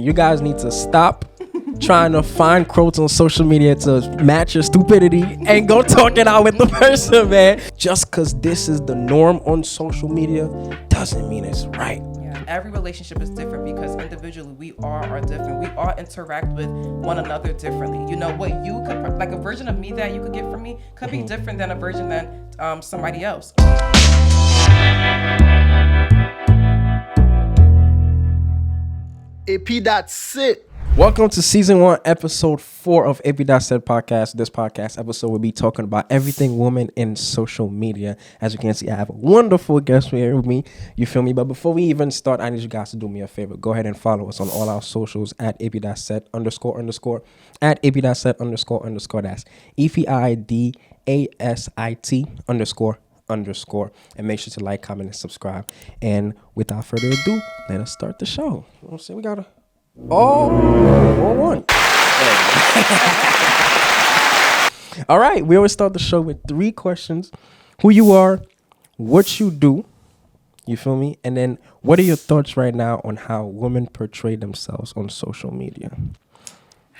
You guys need to stop trying to find quotes on social media to match your stupidity and go talk it out with the person, man. Just because this is the norm on social media doesn't mean it's right. Every relationship is different because individually we all are different. We all interact with one another differently. You know, what you could, like a version of me that you could get from me could be different than a version than somebody else. AP, that's it. Welcome to season 1, episode 4 of AP That's It podcast. This podcast episode will be talking about everything women in social media. As you can see, I have a wonderful guest here with me. You feel me? But before we even start, I need you guys to do me a favor. Go ahead and follow us on all our socials at AP That's It __ at AP That's It __ That's EPIDASIT __ and make sure to like, comment, and subscribe. And without further ado, let us start the show. You know what I'm saying? We gotta. Oh, 1-1. All right, we always start the show with 3 questions: who you are, what you do, you feel me, and then what are your thoughts right now on how women portray themselves on social media?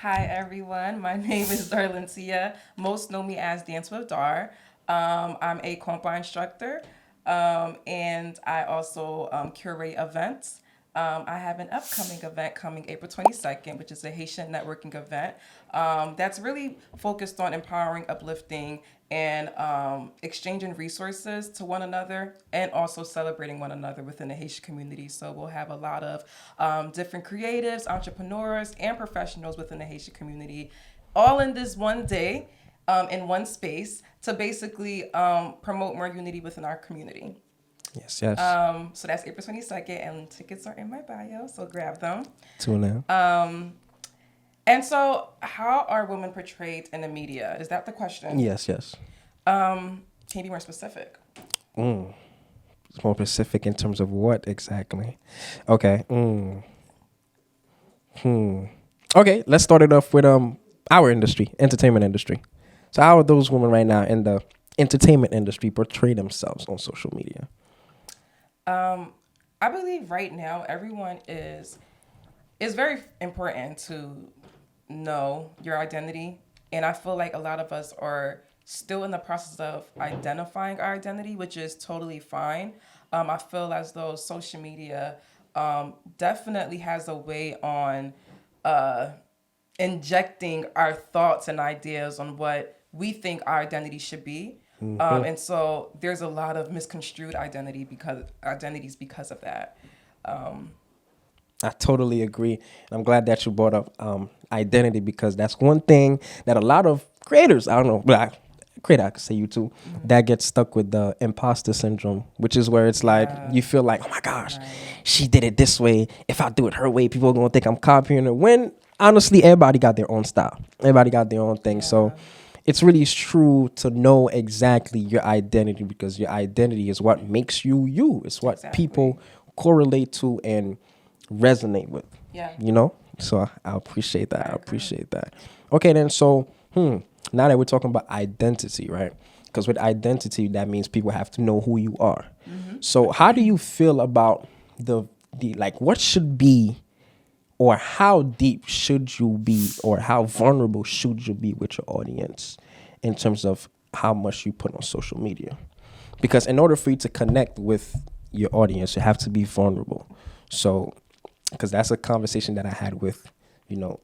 Hi everyone, my name is Darlencia. Most know me as Dance with Dar. I'm a compa instructor, and I also curate events. I have an upcoming event coming April 22nd, which is a Haitian networking event that's really focused on empowering, uplifting, and exchanging resources to one another and also celebrating one another within the Haitian community. So we'll have a lot of different creatives, entrepreneurs, and professionals within the Haitian community all in this one day in one space to basically promote more unity within our community. Yes. So that's April 22nd, and tickets are in my bio, so grab them. Tune in. And so, how are women portrayed in the media? Is that the question? Yes. Can you be more specific? It's more specific in terms of what exactly? Okay. Okay, let's start it off with our industry, entertainment industry. So how are those women right now in the entertainment industry portray themselves on social media? I believe right now everyone is very important to know your identity, and I feel like a lot of us are still in the process of identifying our identity, which is totally fine. I feel as though social media definitely has a way on injecting our thoughts and ideas on what we think our identity should be. And so there's a lot of misconstrued identities because of that. I totally agree. And I'm glad that you brought up identity, because that's one thing that a lot of creators, I don't know, but I could say you too, that gets stuck with the imposter syndrome, which is where it's like, you feel like, oh my gosh, she did it this way. If I do it her way, people are going to think I'm copying her. When honestly, everybody got their own style. Everybody got their own thing. So it's really true to know exactly your identity, because your identity is what makes you you. It's what people correlate to and resonate with. Yeah. You know? So I appreciate that. I appreciate that. Okay, then. So, now that we're talking about identity, right? Because with identity, that means people have to know who you are. So how do you feel about the like, what should be, or how deep should you be, or how vulnerable should you be with your audience in terms of how much you put on social media? Because in order for you to connect with your audience, you have to be vulnerable. So, because that's a conversation that I had with,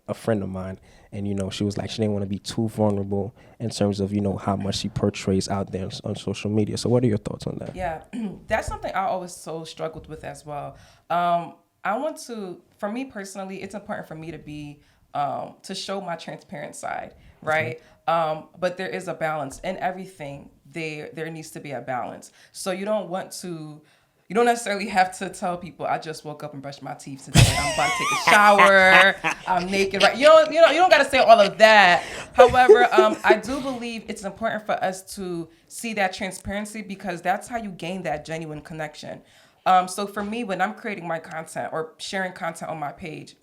a friend of mine. And, she was like, she didn't want to be too vulnerable in terms of, how much she portrays out there on social media. So what are your thoughts on that? Yeah, that's something I always so struggled with as well. For me personally, it's important for me to be, to show my transparent side, right? But there is a balance in everything. There needs to be a balance. So you don't necessarily have to tell people, I just woke up and brushed my teeth today. I'm about to take a shower. I'm naked, right? You don't got to say all of that. However, I do believe it's important for us to see that transparency, because that's how you gain that genuine connection. So for me, when I'm creating my content or sharing content on my page,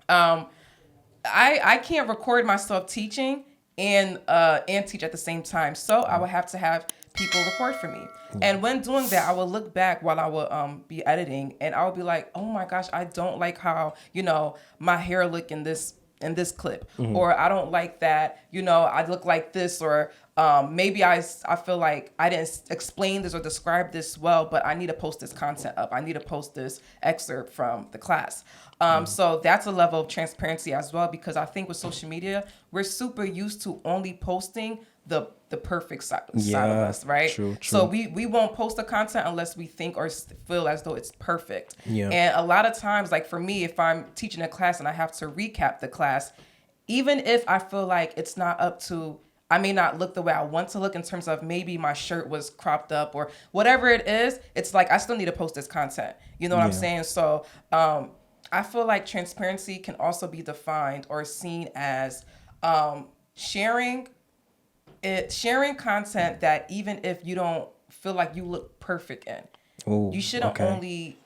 I can't record myself teaching and teach at the same time. So I would have to have people record for me. And when doing that, I would look back while I would be editing, and I would be like, oh my gosh, I don't like how, my hair look in this clip, or I don't like that, I look like this, or maybe I feel like I didn't explain this or describe this well, but I need to post this content up. I need to post this excerpt from the class. So that's a level of transparency as well, because I think with social media, we're super used to only posting the perfect side of us, right? True. So we won't post the content unless we think or feel as though it's perfect. Yeah. And a lot of times, like for me, if I'm teaching a class and I have to recap the class, even if I feel like it's not up to, I may not look the way I want to look in terms of maybe my shirt was cropped up or whatever it is, it's like I still need to post this content. You know what I'm saying? So I feel like transparency can also be defined or seen as sharing content that even if you don't feel like you look perfect in, you shouldn't only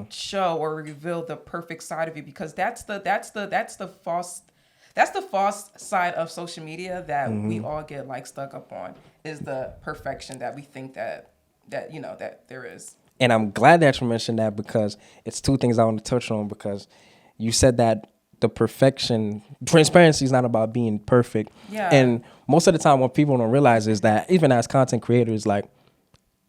show or reveal the perfect side of you, because that's the false side of social media that we all get like stuck up on, is the perfection that we think that there is. And I'm glad that you mentioned that, because it's two things I want to touch on, because you said that the transparency is not about being perfect. Yeah. And most of the time what people don't realize is that even as content creators, like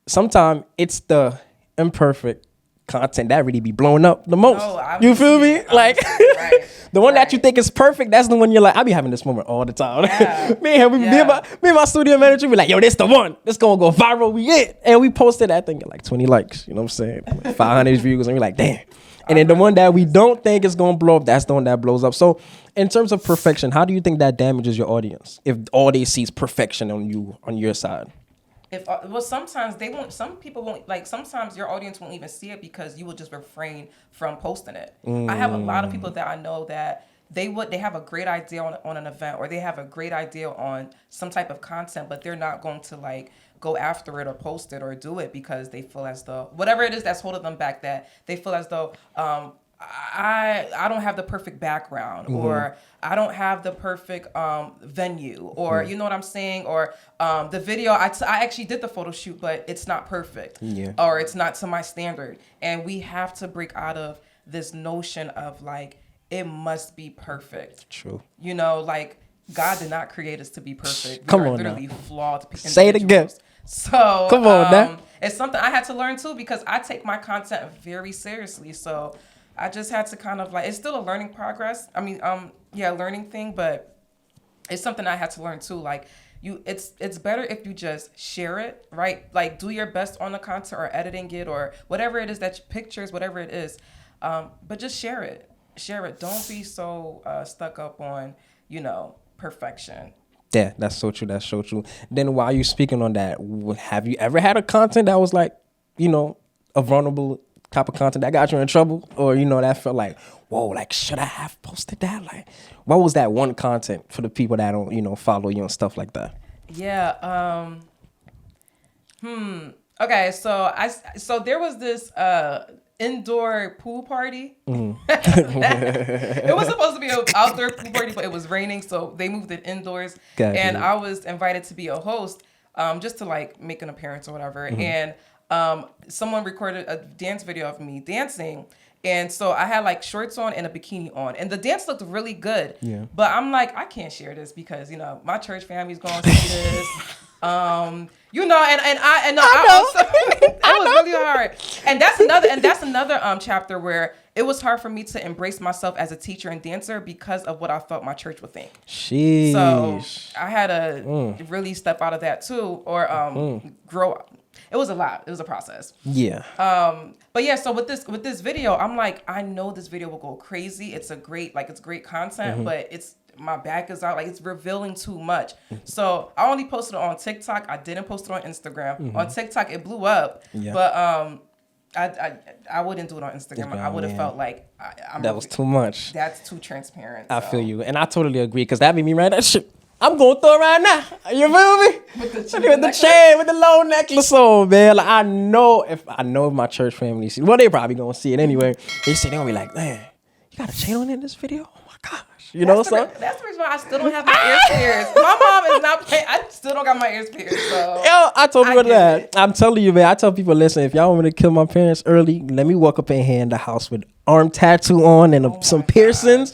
sometimes it's the imperfect content that really be blowing up the most. You feel me? Like right. the one that you think is perfect, that's the one you're like, I be having this moment all the time. Yeah. me and my studio manager be like, yo, this the one. This gonna go viral. We it. And we posted that thing at like 20 likes. You know what I'm saying? Like 500 views. And we're like, damn. And then the one that we don't think is gonna blow up, that's the one that blows up. So in terms of perfection, how do you think that damages your audience if all they see is perfection on your side? Sometimes they won't. Some people won't. Like sometimes your audience won't even see it because you will just refrain from posting it. I have a lot of people that I know that they have a great idea on an event, or they have a great idea on some type of content, but they're not going to like go after it or post it or do it because they feel as though whatever it is that's holding them back, that they feel as though I don't have the perfect background, or I don't have the perfect venue, or you know what I'm saying, or the video I actually did the photo shoot, but it's not perfect, or it's not to my standard. And we have to break out of this notion of like it must be perfect. True. Like God did not create us to be perfect. Come we are on literally now. flawed. Say it again. So come on now. It's something I had to learn too, because I take my content very seriously. So I just had to kind of like, it's still a learning progress. I mean, learning thing, but it's something I had to learn too. Like it's better if you just share it, right? Like do your best on the content or editing it or whatever it is pictures, whatever it is. But just share it. Don't be so stuck up on, perfection. Yeah, that's so true. Then while you speaking on that, have you ever had a content that was like, a vulnerable type of content that got you in trouble, or that felt like, whoa, like should I have posted that? Like, what was that one content for the people that don't follow you and stuff like that? Yeah. Okay. So there was this indoor pool party. It was supposed to be an outdoor pool party, but it was raining, so they moved it indoors. And I was invited to be a host, just to like make an appearance or whatever. And someone recorded a dance video of me dancing, and so I had like shorts on and a bikini on, and the dance looked really good. Yeah. But I'm like, I can't share this because my church family's going to see this. And I also it was really hard. And that's another chapter where it was hard for me to embrace myself as a teacher and dancer because of what I felt my church would think. Sheesh. So I had to really step out of that too, or grow up. It was a lot. It was a process. Yeah. But yeah, so with this video, I'm like, I know this video will go crazy. It's great content, but my back is out. Like it's revealing too much. So I only posted it on TikTok. I didn't post it on Instagram. On TikTok, it blew up. Yeah. But I wouldn't do it on Instagram. I would have felt like that was too much. That's too transparent. I feel you, and I totally agree, because that made me write that shit. I'm going through it right now. You feel me? With the chain, with the long necklace on, man. Like, I know if my church family see, well, they probably gonna see it anyway. They're gonna be like, man, you got a chain on in this video? Oh my gosh. gosh. You know what I'm saying? That's the reason why I still don't have my ears pierced. My mom is not playing. I still don't got my ears pierced. So Yo, I told people that. it. I'm telling you, man. I tell people, listen, if y'all want me to kill my parents early, let me walk up in here in the house with arm tattoo on and some piercings.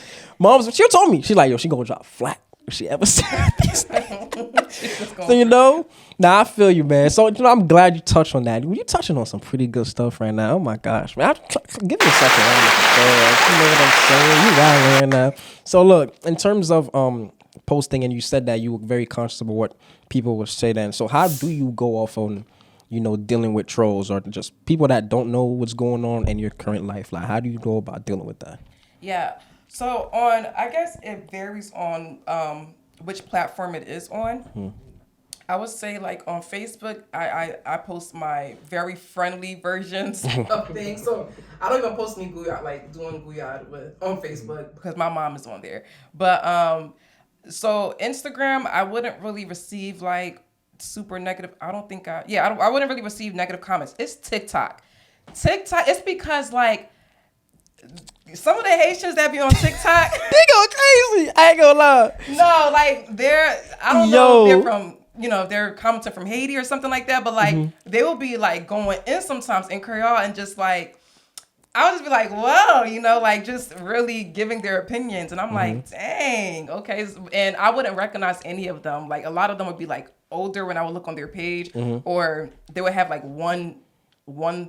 She told me, she's like, yo, she gonna drop flat if she ever said these things. So you know, I feel you, man. So I'm glad you touched on that. You're touching on some pretty good stuff right now. Oh my gosh, man! Give me a second. You know what I'm saying? You got learn that. So look, in terms of posting, and you said that you were very conscious of what people would say. Then, so how do you go off on, dealing with trolls or just people that don't know what's going on in your current life? Like, how do you go about dealing with that? Yeah. So I guess it varies on which platform it is on. I would say like on Facebook, I post my very friendly versions of things. So I don't even post any guyad, like doing guyad on Facebook because my mom is on there. But so Instagram, I wouldn't really receive like super negative. I wouldn't really receive negative comments. It's TikTok. It's because like some of the Haitians that be on TikTok, they go crazy. I ain't gonna lie. No, like I don't know if they're from, if they're commenting from Haiti or something like that, but like they will be like going in sometimes in Creole and just like, I'll just be like, whoa, like just really giving their opinions. And I'm like, dang, okay. And I wouldn't recognize any of them. Like a lot of them would be like older when I would look on their page, or they would have like one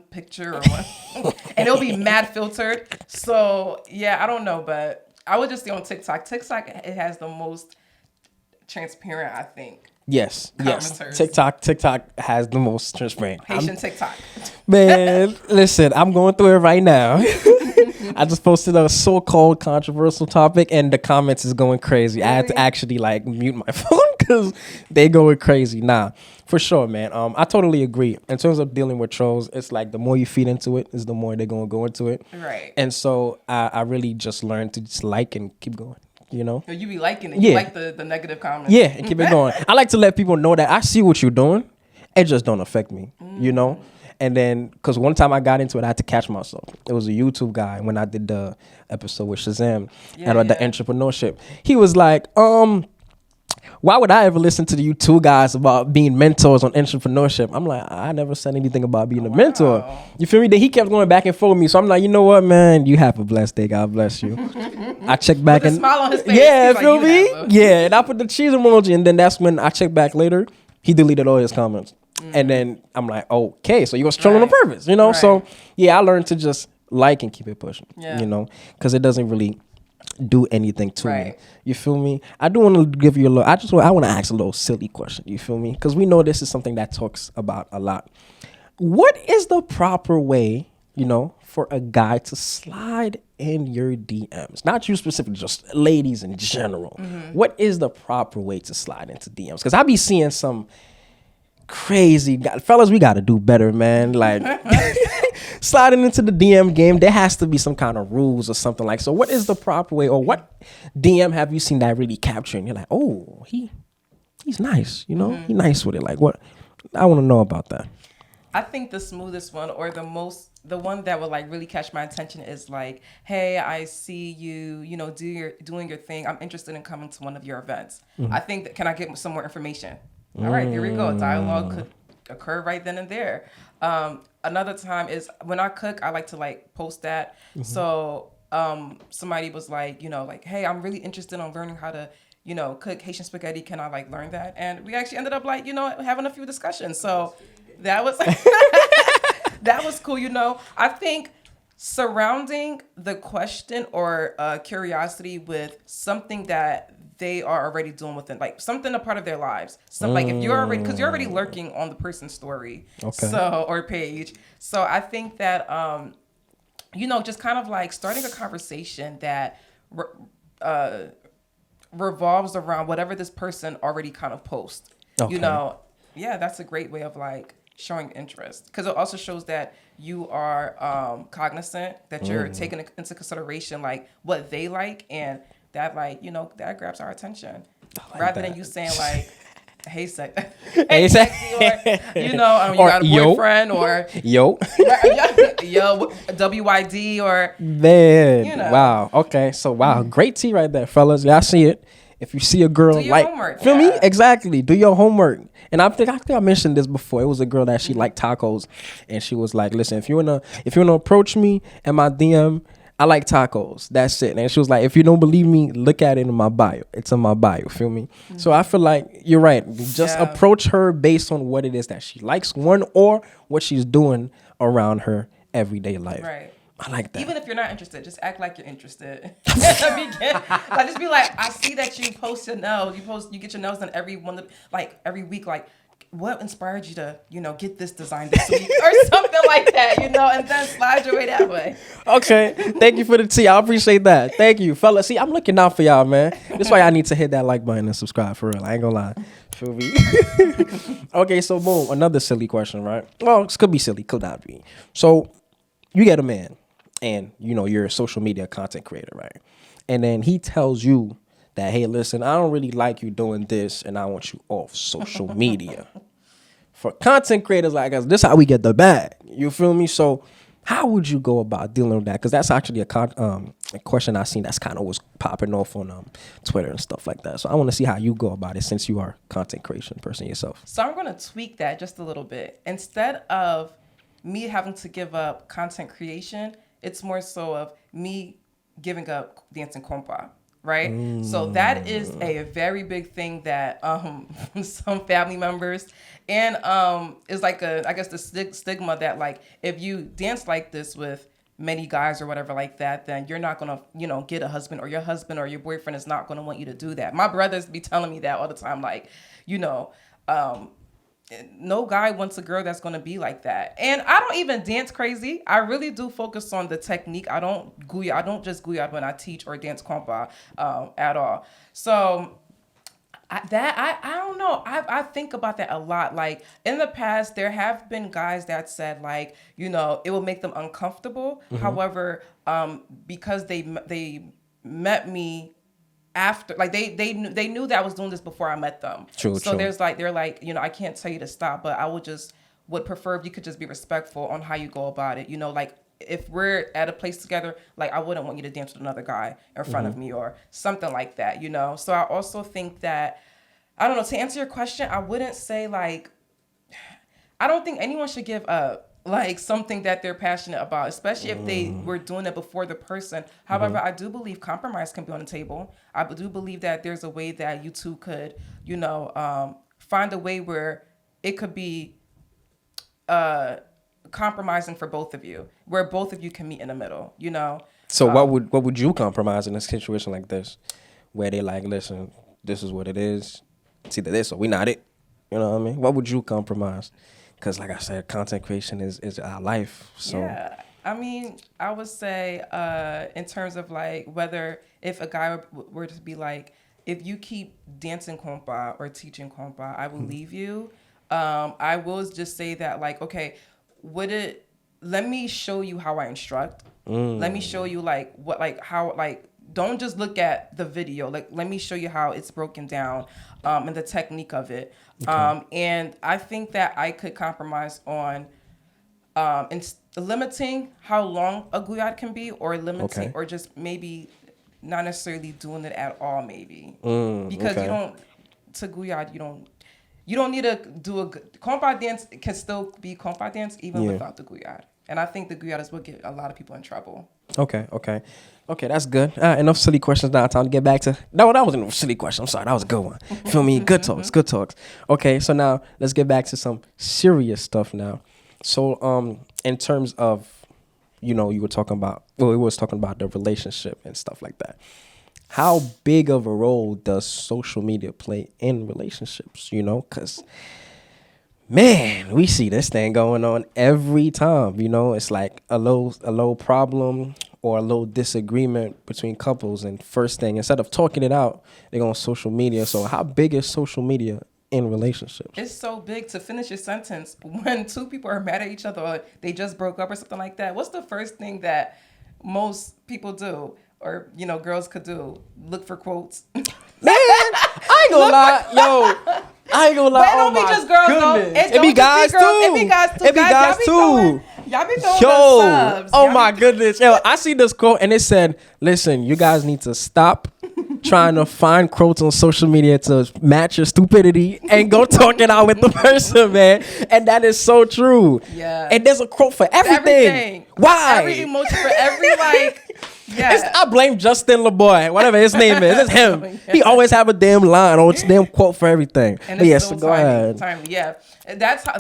picture or one, and it'll be mad filtered. So yeah, I don't know, but I would just stay on TikTok. TikTok, it has the most transparent, I think. Yes. TikTok has the most transparent. Haitian TikTok. Man, listen, I'm going through it right now. I just posted a so-called controversial topic, and the comments is going crazy. Really? I had to actually like mute my phone because they going crazy. Nah, for sure, man. I totally agree. In terms of dealing with trolls, it's like the more you feed into it, is the more they're gonna go into it. Right. And so I really just learned to just like and keep going. You be liking it. You like the negative comments. Yeah, and keep it going. I like to let people know that I see what you're doing. It just don't affect me, And then, because one time I got into it, I had to catch myself. It was a YouTube guy when I did the episode with Shazam and the entrepreneurship. He was like, why would I ever listen to you two guys about being mentors on entrepreneurship? I'm like, I never said anything about being a mentor. You feel me? Then he kept going back and forth with me. So I'm like, you know what, man? You have a blessed day. God bless you. I checked back and smile on his face. Yeah, feel me? Yeah, and I put the cheese emoji, and then that's when I checked back later. He deleted all his comments. And then I'm like, okay, so you was trolling on purpose, Right. So yeah, I learned to just like and keep it pushing, because it doesn't really do anything to me. You feel me? I do want to give you a little. I want to ask a little silly question. You feel me? Because we know this is something that talks about a lot. What is the proper way, for a guy to slide in your DMs? Not you specifically, just ladies in general. What is the proper way to slide into DMs? Because I be seeing some crazy fellas. We got to do better, man. Like. Sliding into the DM game, there has to be some kind of rules or something like. So what is the proper way, or what DM have you seen that really capturing? You're like, oh, he's nice, He's nice with it. Like what? I want to know about that. I think the smoothest one, or the one that would like really catch my attention is like, hey, I see you, doing your thing. I'm interested in coming to one of your events. I think can I get some more information? All right, there we go. Dialogue could occur right then and there. Another time is when I cook, I like to like post that. So somebody was like, hey, I'm really interested in learning how to, cook Haitian spaghetti. Can I like learn that? And we actually ended up like, having a few discussions. So that was that was cool. I think surrounding the question or curiosity with something that they are already doing within, like something a part of their lives. So like if you're already lurking on the person's story, or page. So I think that just kind of like starting a conversation that revolves around whatever this person already kind of posts. That's a great way of like showing interest, because it also shows that you are cognizant, that you're taking into consideration like what they like, and that like that grabs our attention, rather than you saying like hey, Hey, sexy, or you Or got a yo. boyfriend, or Yo. yo, WYD, or Man, you know, wow. Okay, so wow, great tea right there, fellas. Y'all see it. If you see a do girl your like, homework. feel me? Yeah. Exactly. Do your homework. And I think I mentioned this before. It was a girl that she liked tacos, and she was like, "Listen, if you wanna approach me in my DM, I like tacos. That's it." And she was like, "If you don't believe me, look at it in my bio. It's in my bio. Feel me?" So I feel like you're right. Just Yeah. approach her based on what it is that she likes, one, or what she's doing around her everyday life. Right. I like that. Even if you're not interested, just act like you're interested. Like, just be like, I see that you post your nails. You get your nails done every week. Like, what inspired you to, get this design this week or something like that, and then slide your way that way. Okay, thank you for the tea. I appreciate that. Thank you, fella. See, I'm looking out for y'all, man. That's why I need to hit that like button and subscribe for real. I ain't gonna lie. Feel me? Okay, so boom, another silly question, right? Well, this could be silly, could not be. So, you get a man, and you're a social media content creator, right? And then he tells you that, hey, listen, I don't really like you doing this, and I want you off social media. For content creators like us, this is how we get the bag. You feel me? So how would you go about dealing with that? Because that's actually a question I've seen that's kind of was popping off on Twitter and stuff like that. So I want to see how you go about it since you are a content creation person yourself. So I'm going to tweak that just a little bit. Instead of me having to give up content creation, it's more so of me giving up dancing compa, right? So that is a very big thing that some family members and is like I guess the stigma that, like, if you dance like this with many guys or whatever like that, then you're not gonna get a husband, or your husband or your boyfriend is not gonna want you to do that. My brothers be telling me that all the time, like, no guy wants a girl that's going to be like that. And I don't even dance crazy. I really do focus on the technique. I don't just guyad when I teach or dance compa at all. So I don't know. I think about that a lot. Like, in the past, there have been guys that said, like, it will make them uncomfortable. However, because they met me after, like, they knew that I was doing this before I met them. True. They're like, I can't tell you to stop, but I would prefer if you could just be respectful on how you go about it. Like, if we're at a place together, like, I wouldn't want you to dance with another guy in front of me or something like that. So I also think that, I don't know, to answer your question, I wouldn't say, like, I don't think anyone should give up, like, something that they're passionate about, especially if they were doing it before the person. However, I do believe compromise can be on the table. I do believe that there's a way that you two could, find a way where it could be compromising for both of you, where both of you can meet in the middle, So what would you compromise in a situation like this, where they like, listen, this is what it is. It's either this or we not it. You know what I mean? What would you compromise? Because, like I said, content creation is our life. So yeah, I mean, I would say in terms of, like, whether if a guy were to be like, if you keep dancing compa or teaching compa, I will leave you. I will just say that, like, okay, let me show you how I instruct. Let me show you, like, how, like, don't just look at the video. Like, let me show you how it's broken down and the technique of it. Okay. And I think that I could compromise on limiting how long a guyad can be, or limiting, or just maybe not necessarily doing it at all, maybe. Because to guyad, you don't need to do compa dance can still be compa dance even without the guyad. And I think the guyadas will get a lot of people in trouble. Okay, that's good. Enough silly questions now. Time to get back to... No, that wasn't a silly question. I'm sorry. That was a good one. Feel me? Good talks. Okay, so now let's get back to some serious stuff now. So, in terms of, we was talking about the relationship and stuff like that. How big of a role does social media play in relationships? Because... man, we see this thing going on every time. It's like a low problem or a low disagreement between couples, and first thing, instead of talking it out, they go on social media. So how big is social media in relationships? It's so big. To finish your sentence, when two people are mad at each other or they just broke up or something like that, what's the first thing that most people do, or girls could do? Look for quotes. Man, I ain't gonna lie, yo. I ain't gonna lie. But it Oh don't be my just girls goodness. though. It be guys too. It be guys too. It be guys too. Y'all be throwing Yo, the subs. oh Y'all my be- goodness. Yo, I see this quote and it said, listen, you guys need to stop trying to find quotes on social media to match your stupidity and go talk it out with the person, man. And that is so true. Yeah. And there's a quote for everything. Why? Every emotion for every like. Yeah. I blame Justin LeBoy, whatever his name is. It's him. Yeah. He always have a damn line or a damn quote for everything. And But it's yes, so go ahead. timely. Yeah. And that's how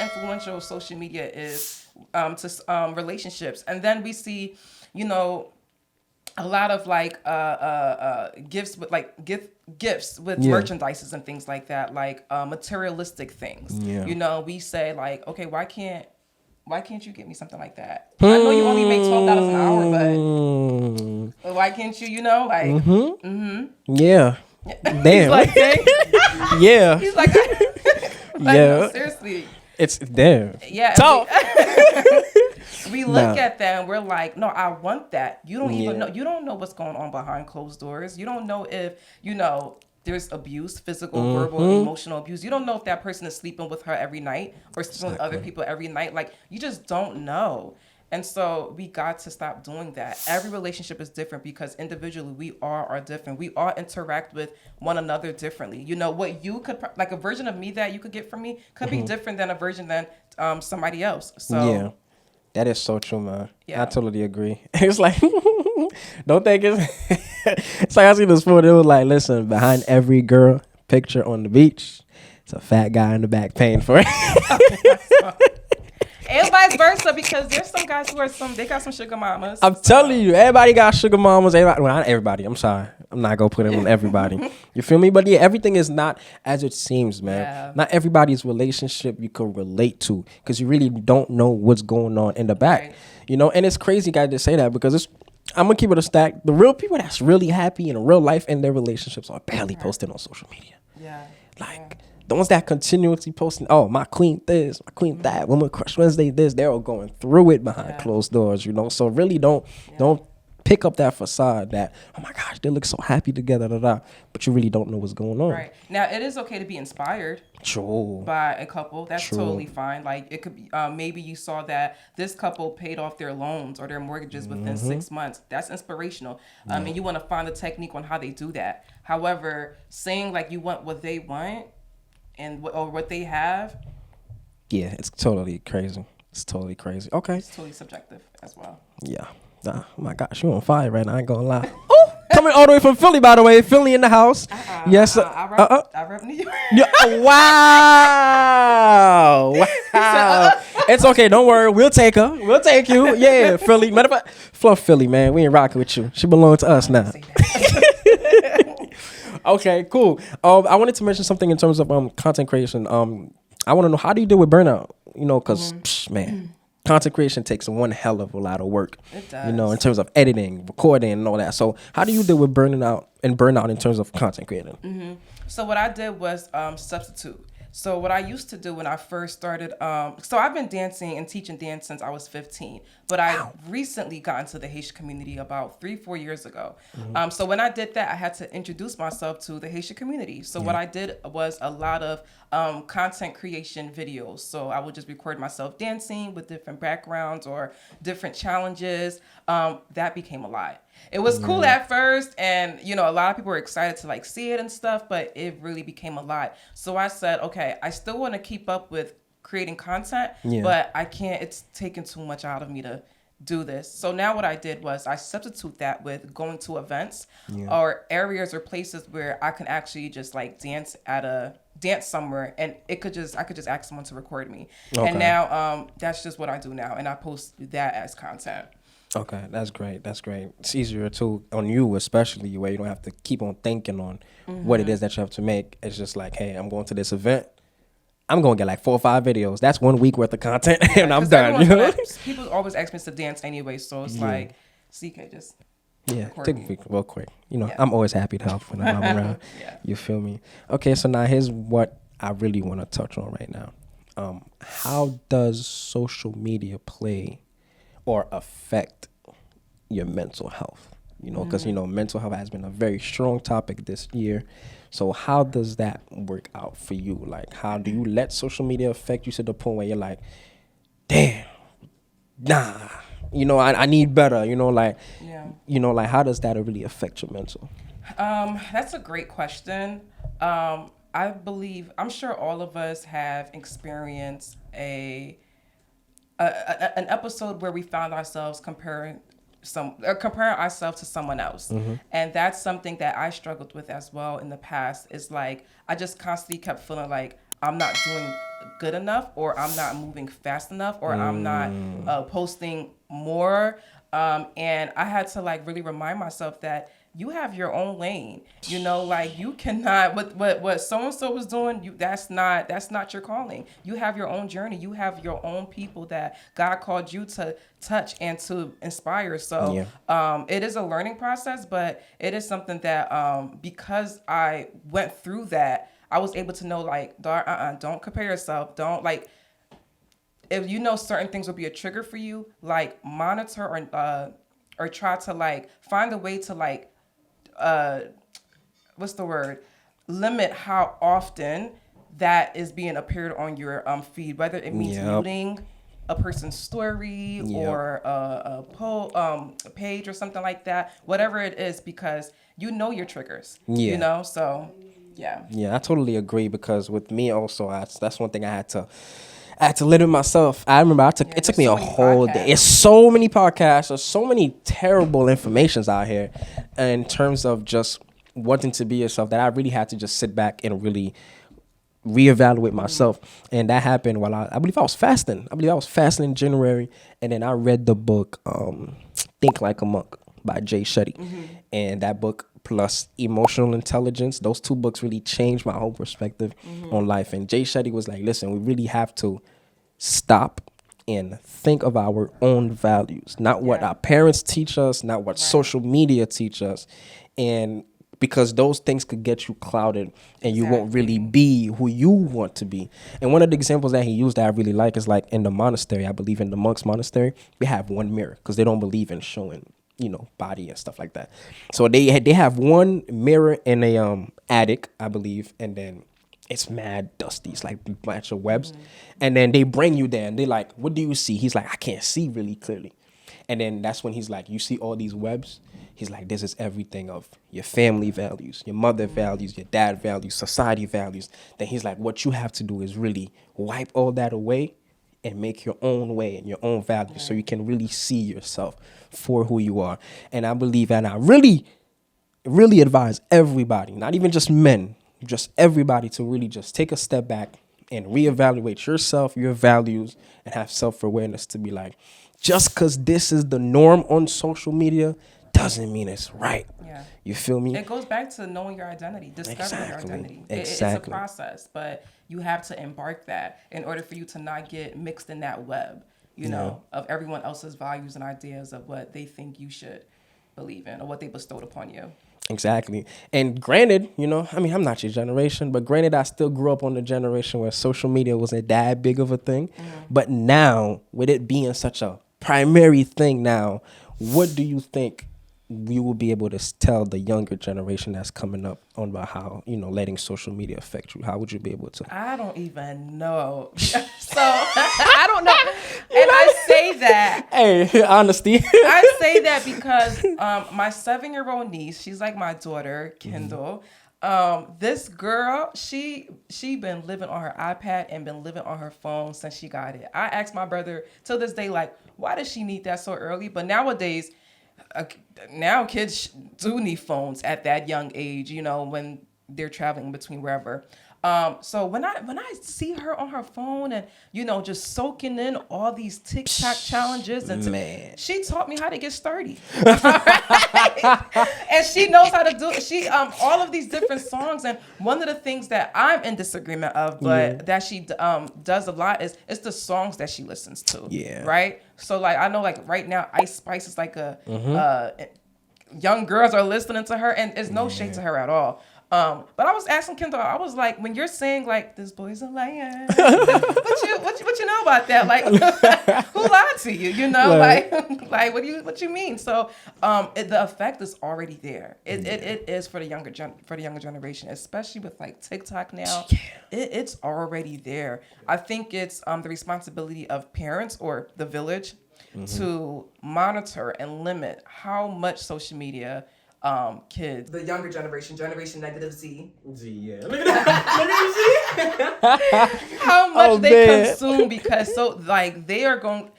influential social media is to relationships. And then we see, you know, a lot of like gifts with gifts with merchandises and things like that, like materialistic things. Yeah. You know, we say like, okay, why can't you get me something like that? I know you only make $12 an hour, but why can't you? You know, like, Yeah. He's Damn. like, dang. Yeah. He's like, no, seriously. It's damn. Yeah. Tough. We look at them, we're like, no, I want that. You don't even know. You don't know what's going on behind closed doors. You don't know if, you know, there's abuse, physical, verbal, emotional abuse. You don't know if that person is sleeping with her every night or sleeping with other people every night. Like, you just don't know. And so we got to stop doing that. Every relationship is different because individually we are different. We all interact with one another differently. You know, what you could, like a version of me that you could get from me could be different than a version than somebody else. So yeah. That is so true, man. Yeah. I totally agree. It's like, don't think it's like I see this photo. It was like, listen, behind every girl picture on the beach, it's a fat guy in the back paying for it. And vice versa, because there's some guys who they got some sugar mamas. I'm telling you, everybody got sugar mamas. Everybody, well, not everybody. I'm sorry. I'm not going to put it on everybody. You feel me? But yeah, everything is not as it seems, man. Yeah. Not everybody's relationship you can relate to because you really don't know what's going on in the back. Right. You know, and it's crazy, guys, to say that because I'm going to keep it a stack. The real people that's really happy in real life in their relationships are barely posted on social media. Yeah. Like, the ones that continuously posting, oh, my queen this, my queen that, Woman Crush Wednesday this, they're all going through it behind closed doors, you know? So really don't pick up that facade that, oh my gosh, they look so happy together, but you really don't know what's going on. Right. Now, it is okay to be inspired True. by a couple. That's True. totally fine. Like, it could be, maybe you saw that this couple paid off their loans or their mortgages within 6 months. That's inspirational. And you want to find the technique on how they do that. However, saying like you want what they want, or what they have, Yeah, it's totally crazy. It's totally crazy. Okay. it's totally subjective as well. Yeah. Nah, oh my gosh, you on fire right now. I ain't gonna lie. Oh, coming all the way from Philly, by the way. Philly in the house. Yes. I rep New York. Yeah, wow. Wow. It's okay. Don't worry. We'll take her. We'll take you. Yeah, Philly. Matter of fact, Fluff Philly, man. We ain't rocking with you. She belongs to us now. Okay, cool. I wanted to mention something in terms of content creation. I want to know, how do you deal with burnout? You know, because, man, content creation takes one hell of a lot of work. It does. You know, in terms of editing, recording, and all that. So how do you deal with burnout in terms of content creating? So what I did was substitute. So what I used to do when I first started, so I've been dancing and teaching dance since I was 15, but I recently got into the Haitian community about 3-4 years ago. So when I did that, I had to introduce myself to the Haitian community. So what I did was a lot of content creation videos. So I would just record myself dancing with different backgrounds or different challenges. That became a lot. It was cool at first, and you know, a lot of people were excited to like see it and stuff, but it really became a lot. So I said, okay, I still want to keep up with creating content, but I can't, it's taking too much out of me to do this. So now what I did was I substitute that with going to events or areas or places where I can actually just like dance somewhere, and I could just ask someone to record me. Okay. And now that's just what I do now, and I post that as content. Okay, that's great. That's great. It's easier too on you, especially where you don't have to keep on thinking on what it is that you have to make. It's just like, hey, I'm going to this event. I'm going to get like 4 or 5 videos. That's 1 week worth of content, and I'm done. You know? People always ask me to dance anyway, so it's like, CK just take me real quick. You know, I'm always happy to help when I'm around. You feel me? Okay, so now here's what I really want to touch on right now. How does social media play or affect your mental health? You know, because, mental health has been a very strong topic this year. So how does that work out for you? Like, how do you let social media affect you to the point where you're like, damn, nah, I need better, Yeah. like how does that really affect your mental? That's a great question. I believe, I'm sure all of us have experienced an episode where we found ourselves comparing ourselves to someone else. And that's something that I struggled with as well in the past. Is like I just constantly kept feeling like I'm not doing good enough, or I'm not moving fast enough, or I'm not posting more. And I had to like really remind myself that you have your own lane. Like you cannot what so and so was doing. That's not your calling. You have your own journey. You have your own people that God called you to touch and to inspire. So it is a learning process, but it is something that because I went through that, I was able to know like, don't compare yourself. Don't like if you know certain things will be a trigger for you, like monitor or try to like find a way to like what's the word? Limit how often that is being appeared on your feed, whether it means muting a person's story or a page or something like that, whatever it is, because you know your triggers. So I totally agree, because with me also, that's one thing I had to limit myself. I remember it took me a whole day. It's so many podcasts. There's so many terrible informations out here in terms of just wanting to be yourself, that I really had to just sit back and really reevaluate myself. And that happened while I believe I was fasting. I believe I was fasting in January. And then I read the book, Think Like a Monk by Jay Shetty. And that book plus Emotional Intelligence, those two books really changed my whole perspective on life. And Jay Shetty was like, listen, we really have to stop and think of our own values, not what our parents teach us, not what social media teach us. And because those things could get you clouded and you won't really be who you want to be. And one of the examples that he used that I really like is like in the monastery, I believe in the monks' monastery, we have one mirror because they don't believe in showing body and stuff like that. So they have one mirror in a attic, I believe, and then it's mad dusty. It's like a bunch of webs. And then they bring you there and they're like, what do you see? He's like, I can't see really clearly. And then that's when he's like, you see all these webs? He's like, this is everything of your family values, your mother values, your dad values, society values. Then he's like, what you have to do is really wipe all that away and make your own way and your own values so you can really see yourself for who you are. And I believe, and I really, really advise everybody, not even just men, just everybody, to really just take a step back and reevaluate yourself, your values, and have self-awareness to be like, just because this is the norm on social media doesn't mean it's right. You feel me? It goes back to knowing your identity, discovering your identity. It's a process, but you have to embark that in order for you to not get mixed in that web, of everyone else's values and ideas of what they think you should believe in or what they bestowed upon you. Exactly. And granted, I'm not your generation, but granted, I still grew up on the generation where social media wasn't that big of a thing. But now, with it being such a primary thing now, what do you think we will be able to tell the younger generation that's coming up on about how, letting social media affect you? How would you be able to? I don't even know. So I don't know. And I say that. Hey, honesty. I say that because my 7-year-old niece, she's like my daughter, Kendall. This girl, she been living on her iPad and been living on her phone since she got it. I asked my brother till this day, like, why does she need that so early? But nowadays, now kids do need phones at that young age, when they're traveling between wherever. So when I see her on her phone and just soaking in all these TikTok challenges, and she taught me how to get sturdy, and she knows how to do it. She all of these different songs, and one of the things that I'm in disagreement of, but that she does a lot is it's the songs that she listens to. Right. So like I know like right now Ice Spice is like a young girls are listening to her, and it's no shade to her at all. But I was asking Kendall, I was like, when you're saying like this boy's a liar, what you know about that? Like, who lied to you? You know, like what you mean? So, the effect is already there. It is for the younger generation, especially with like TikTok now. Yeah. It's already there. I think it's the responsibility of parents or the village to monitor and limit how much social media kids, the younger generation negative Z, yeah. Look at that. How much they consume, because so like they're going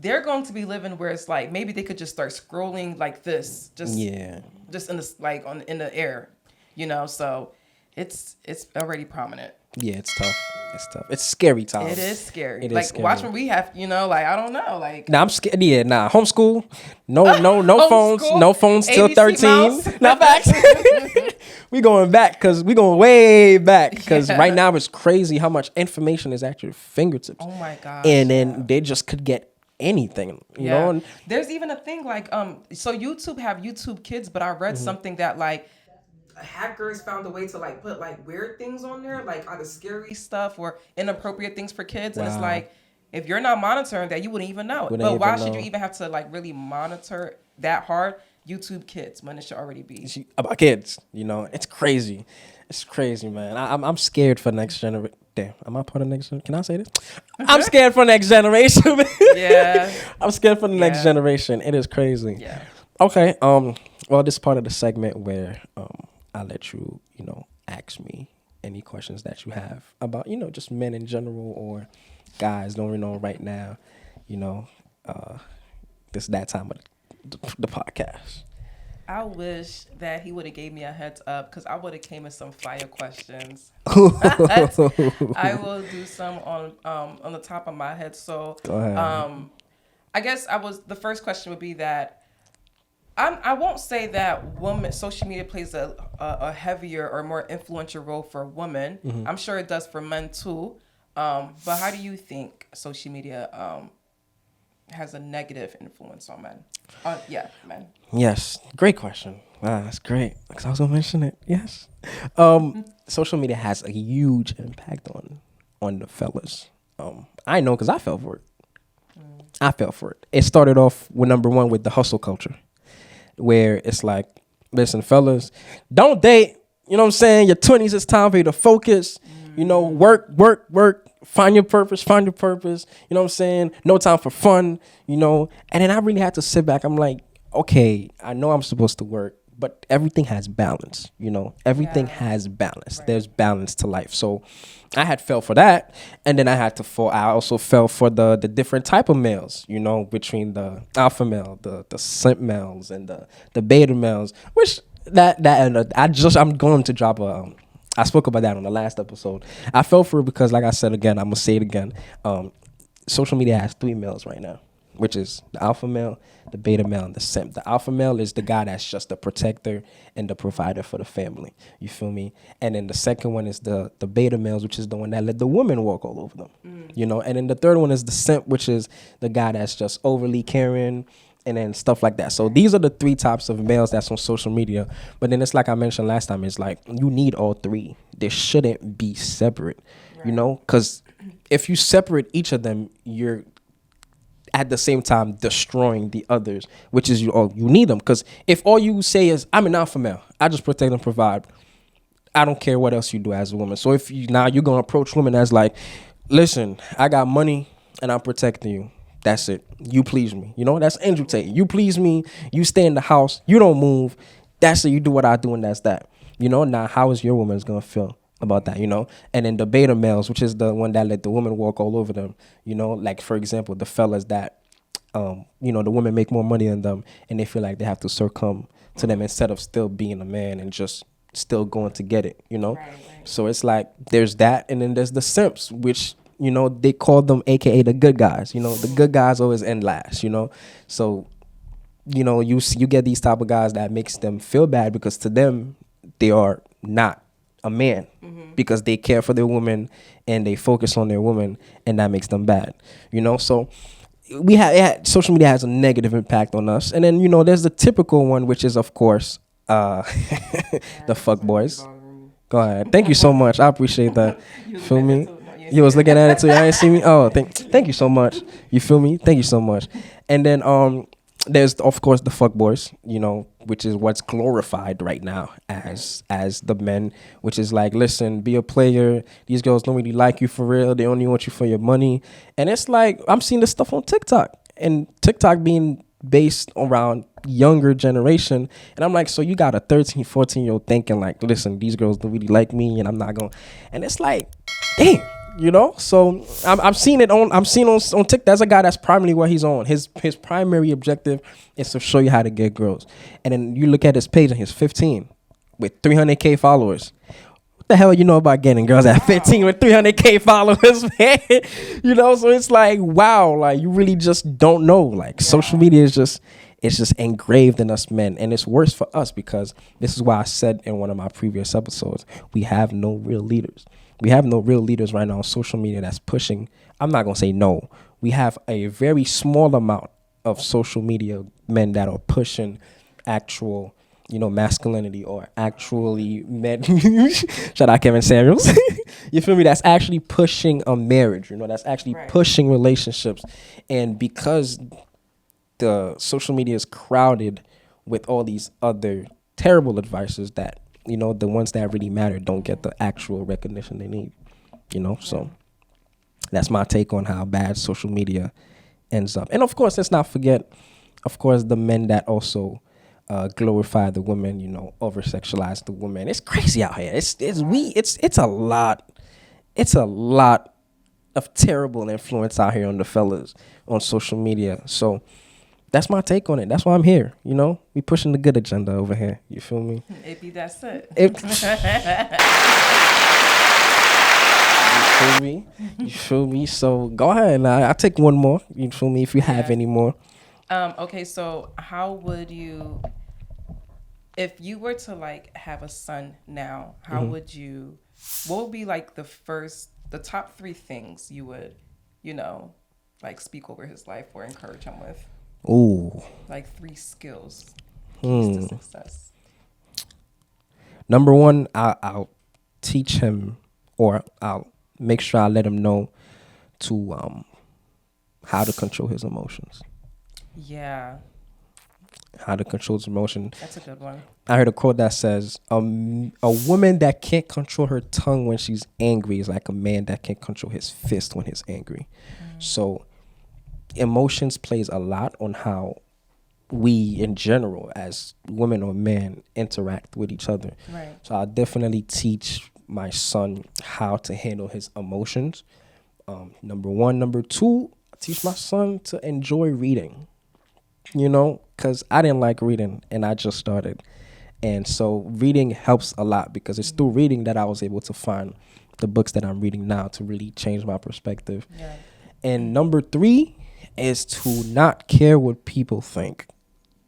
to be living where it's like maybe they could just start scrolling like this, just in the like in the air, you know. So it's already prominent. Yeah, it's tough. It's tough. It's scary time. It is scary. Like scary. Watch when we have, you know, like I don't know, like. Nah, I'm scared. Yeah, nah. Homeschool. No phones. No phones till 13. Not facts. We going back because we going way back because right now it's crazy how much information is at your fingertips. Oh my god. And then they just could get anything. You know. And there's even a thing like so YouTube have YouTube Kids, but I read something that like. Hackers found a way to like put like weird things on there, like either scary stuff or inappropriate things for kids. Wow. And it's like, if you're not monitoring that, you wouldn't even know it. But why should you even have to like really monitor that hard YouTube Kids when it should already be about kids? You know, it's crazy. It's crazy, man. I'm scared for next generation. Damn, am I part of next generation? Can I say this? I'm scared for next generation. Yeah. I'm scared for the next generation. It is crazy. Yeah. Okay. Well, this is part of the segment where I'll let you, you know, ask me any questions that you have about, you know, just men in general or guys going on right now. You know, this is that time of the podcast. I wish that he would have gave me a heads up because I would have came with some fire questions. I will do some on the top of my head. So, go ahead. I guess the first question would be that. I won't say that social media plays a heavier or more influential role for women. Mm-hmm. I'm sure it does for men too. But how do you think social media has a negative influence on men? Men. Yes, great question. Wow, that's great. Because I was gonna mention it. Yes, social media has a huge impact on the fellas. I know because I fell for it. I fell for it. It started off with number one with the hustle culture. Where it's like, listen, fellas, don't date. You know what I'm saying? Your 20s, it's time for you to focus. You know, work. Find your purpose. You know what I'm saying? No time for fun, you know. And then I really had to sit back. I'm like, okay, I know I'm supposed to work, but everything has balance, you know. Everything has balance. Right. There's balance to life. So I had fell for that. And then I also fell for the different type of males, you know, between the alpha male, the simp males, and the beta males, which I'm going to drop I spoke about that on the last episode. I fell for it because, like I said again, I'm going to say it again. Social media has 3 males right now, which is the alpha male, the beta male, and the simp. The alpha male is the guy that's just the protector and the provider for the family. You feel me? And then the second one is the beta males, which is the one that let the woman walk all over them. You know? And then the third one is the simp, which is the guy that's just overly caring and then stuff like that. So these are the 3 types of males that's on social media. But then it's like I mentioned last time, it's like you need all 3. They shouldn't be separate, you know? Because if you separate each of them, you're at the same time destroying the others, which is you need them. Because if all you say is, I'm an alpha male, I just protect and provide, I don't care what else you do as a woman. So if you're going to approach women as like, listen, I got money and I'm protecting you. That's it. You please me. You know, that's angel taking. You please me. You stay in the house. You don't move. That's it. You do what I do, and that's that. You know, now how is your woman's going to feel about that, you know? And then the beta males, which is the one that let the woman walk all over them, you know, like, for example, the fellas that, you know, the women make more money than them, and they feel like they have to succumb to them instead of still being a man and just still going to get it, you know? Right. So it's like there's that, and then there's the simps, which... You know, they call them AKA the good guys. You know, the good guys always end last, you know. So, you know, you get these type of guys that makes them feel bad because to them, they are not a man because they care for their woman and they focus on their woman, and that makes them bad, you know. So social media has a negative impact on us. And then, you know, there's the typical one, which is, of course, the fuck boys. Go ahead. Thank you so much. I appreciate that. You was Feel looking at me? that too. No, you ain't You see was that. looking at it too. I ain't see me. Oh, thank you so much. You feel me? Thank you so much. And then there's of course the fuck boys, which is what's glorified right now as the men, which is like, listen, be a player. These girls don't really like you for real. They only want you for your money. And it's like I'm seeing this stuff on TikTok, and TikTok being based around younger generation, and I'm like, so you got a 13, 14-year-old thinking like, listen, these girls don't really like me and I'm not going. And it's like, damn. So I'm seeing it on TikTok. That's a guy that's primarily what he's on. His primary objective is to show you how to get girls. And then you look at his page and he's 15 with 300K followers. What the hell you know about getting girls at 15 with 300K followers, man? So it's like, wow, like you really just don't know. Like social media is just, it's just engraved in us men, and it's worse for us because this is why I said in one of my previous episodes, we have no real leaders. We have no real leaders right now on social media that's pushing. I'm not going to say no. We have a very small amount of social media men that are pushing actual, masculinity, or actually men. Shout out Kevin Samuels. You feel me? That's actually pushing a marriage, that's actually pushing relationships. And because the social media is crowded with all these other terrible advices that, the ones that really matter don't get the actual recognition they need, so that's my take on how bad social media ends up. And of course, let's not forget, of course, the men that also glorify the women, over sexualize the women. It's crazy out here. It's a lot. It's a lot of terrible influence out here on the fellas on social media. So that's my take on it. That's why I'm here. We pushing the good agenda over here. You feel me? It be that's it. You feel me? You feel me? So go ahead. Now I'll take one more. You feel me? If you have any more. Okay, so how would you, if you were to like have a son now, how would you, what would be like the top 3 things you would, like speak over his life or encourage him with? Ooh. Like 3 skills, keys to success. Number 1, I'll teach him, or I'll make sure I let him know to how to control his emotions. Yeah. How to control his emotion. That's a good one. I heard a quote that says, a woman that can't control her tongue when she's angry is like a man that can't control his fist when he's angry. So emotions plays a lot on how we in general as women or men interact with each other. Right. So I definitely teach my son how to handle his emotions. Number 1. Number 2, I teach my son to enjoy reading, because I didn't like reading and I just started. And so reading helps a lot because it's through reading that I was able to find the books that I'm reading now to really change my perspective. Yeah. And number 3 is to not care what people think.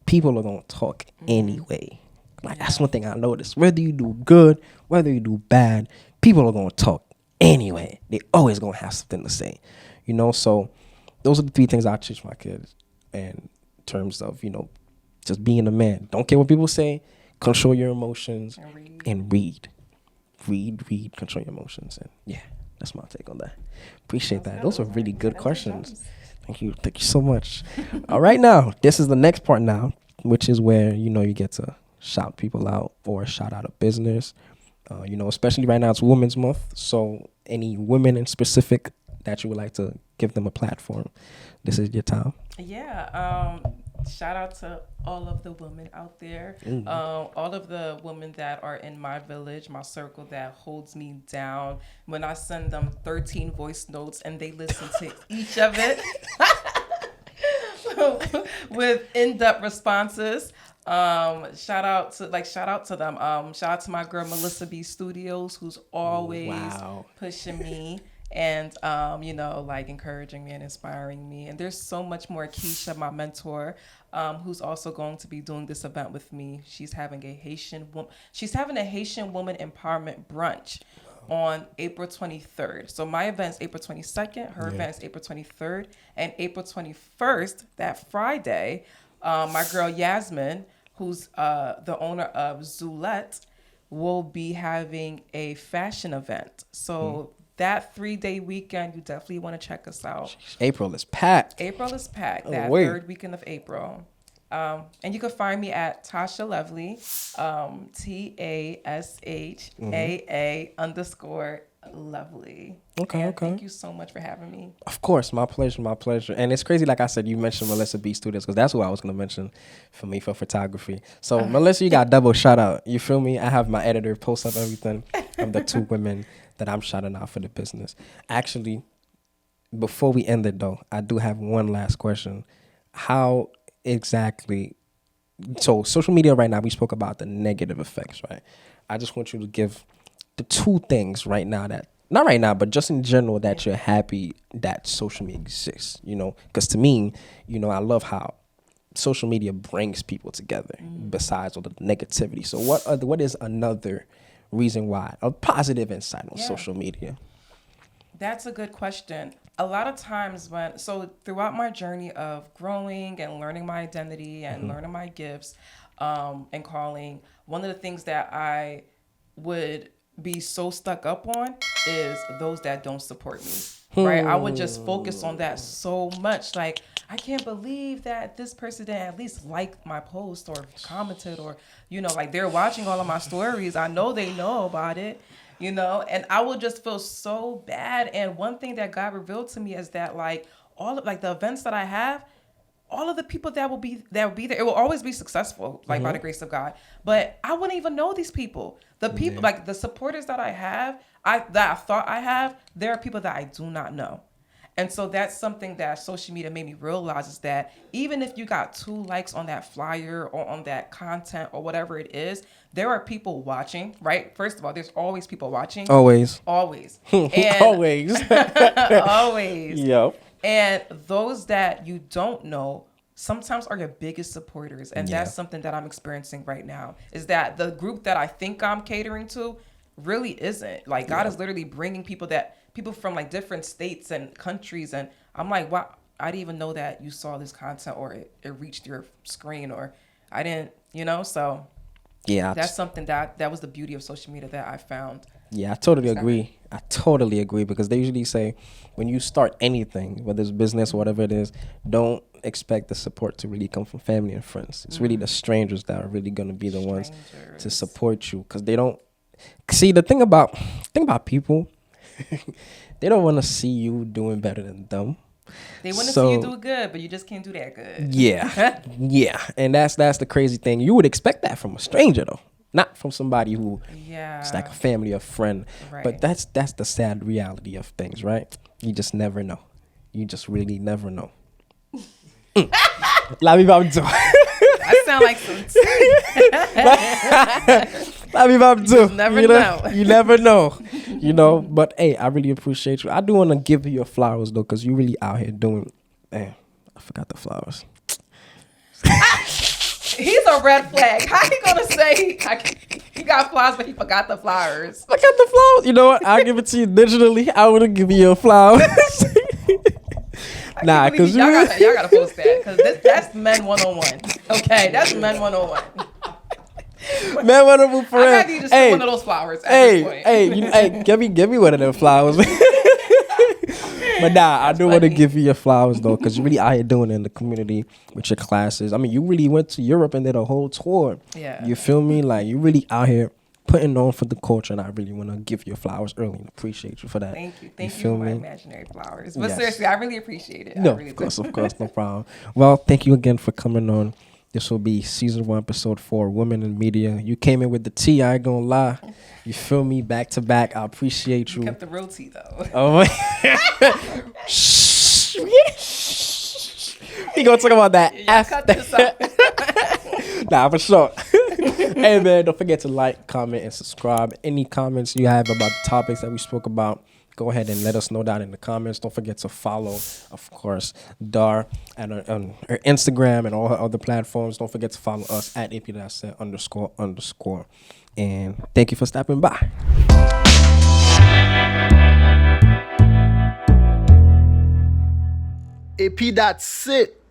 People are going to talk anyway. Like, that's one thing I noticed. Whether you do good, whether you do bad, people are going to talk anyway. They always going to have something to say, So those are the 3 things I teach my kids in terms of, just being a man. Don't care what people say. Control your emotions and read. Read, control your emotions. And yeah, that's my take on that. Appreciate that. Those are really good questions. Thank you so much. All right, now this is the next part now, which is where you get to shout people out or shout out a business. Especially right now it's Women's Month, so any women in specific that you would like to give them a platform, this is your time. Yeah. Shout out to all of the women out there, all of the women that are in my village, my circle that holds me down. When I send them 13 voice notes and they listen to each of it with in-depth responses. Shout out to them. Shout out to my girl Melissa B Studios, who's always pushing me and encouraging me and inspiring me. And there's so much more. Keisha, my mentor, who's also going to be doing this event with me. She's having a Haitian woman empowerment brunch on April 23rd. So my event's April 22nd, her event's April 23rd, and April 21st, that Friday, my girl Yasmin, who's the owner of Zulette, we'll be having a fashion event. So that 3-day weekend, you definitely want to check us out. April is packed. April is packed, Oh, that wait. third weekend of April. And you can find me at Tasha Lovely, TASHAA_Lovely. Okay, And okay. Thank you so much for having me. Of course, my pleasure, my pleasure. And it's crazy, like I said, you mentioned Melissa B Studios because that's who I was gonna mention for me for photography. So Melissa, you got double shout out. You feel me? I have my editor post up everything of the two women that I'm shouting out for the business. Actually, before we end it though, I do have one last question. How exactly? So social media right now, we spoke about the negative effects, right? I just want you to give the two things right now that, not right now, but just in general, that you're happy that social media exists, you know? Because to me, you know, I love how social media brings people together besides all the negativity. So what is another reason why, a positive insight on social media? That's a good question. A lot of times throughout my journey of growing and learning my identity and learning my gifts and calling, one of the things that I would be so stuck up on is those that don't support me, right? I would just focus on that so much. Like, I can't believe that this person didn't at least like my post or commented or, you know, like they're watching all of my stories. I know they know about it. You know, and I would just feel so bad. And one thing that God revealed to me is that like all of like the events that I have, all of the people that will be there, it will always be successful, like by the grace of God. But I wouldn't even know these people. The people like the supporters that I have, that I thought I have, there are people that I do not know. And so that's something that social media made me realize is that even if you got 2 likes on that flyer or on that content or whatever it is, there are people watching, right? First of all, there's always people watching. Always. Always. And Always. always. Yep. And those that you don't know sometimes are your biggest supporters. And that's something that I'm experiencing right now, is that the group that I think I'm catering to really isn't. Like, God is literally bringing people from like different states and countries. And I'm like, wow, I didn't even know that you saw this content or it reached your screen, or I didn't, you know? So Yeah. that's something that was the beauty of social media that I found. Yeah, I totally agree. I totally agree, because they usually say when you start anything, whether it's business or whatever it is, don't expect the support to really come from family and friends. It's really the strangers that are really going to be the ones to support you, because they don't see the thing about people. They don't want to see you doing better than them. They want to see you do good, but you just can't do that good. Yeah. Yeah. And that's the crazy thing. You would expect that from a stranger though, not from somebody who it's like a family or friend. Right. But that's the sad reality of things, right? You just never know. You just really never know. La vie va me dire. I sound like some La vie va me dire. Never You know. You never know. You know, but hey, I really appreciate you. I do want to give you your flowers though, because you really out here doing. Damn, I forgot the flowers. He's a red flag. How he gonna say he got flowers, but he forgot the flowers? I got the flowers. You know what? I'll give it to you digitally. I want to give you your flowers. Nah, because y'all gotta post that, because that's men 101. Okay, that's men 101. Man, wonderful friend. I gotta just one of those flowers at this point. Hey, give me one of them flowers. But nah, I do want to give you your flowers though, because you really out here doing it in the community with your classes. I mean, you really went to Europe and did a whole tour. Yeah. You feel me? Like, you really out here putting on for the culture, and I really want to give you your flowers early and appreciate you for that. Thank you for my imaginary flowers. But seriously, I really appreciate it. No, I really of course, no problem. Well, thank you again for coming on. This will be season 1, episode 4, Women in Media. You came in with the tea, I ain't gonna lie. You feel me? Back to back. I appreciate you. Kept the real tea though. Oh my. We gonna talk about that Cut this out. Nah, for sure. Hey man, don't forget to like, comment, and subscribe. Any comments you have about the topics that we spoke about, go ahead and let us know down in the comments. Don't forget to follow, of course, Dar on her Instagram and all her other platforms. Don't forget to follow us at __. And thank you for stopping by. AP, that's it.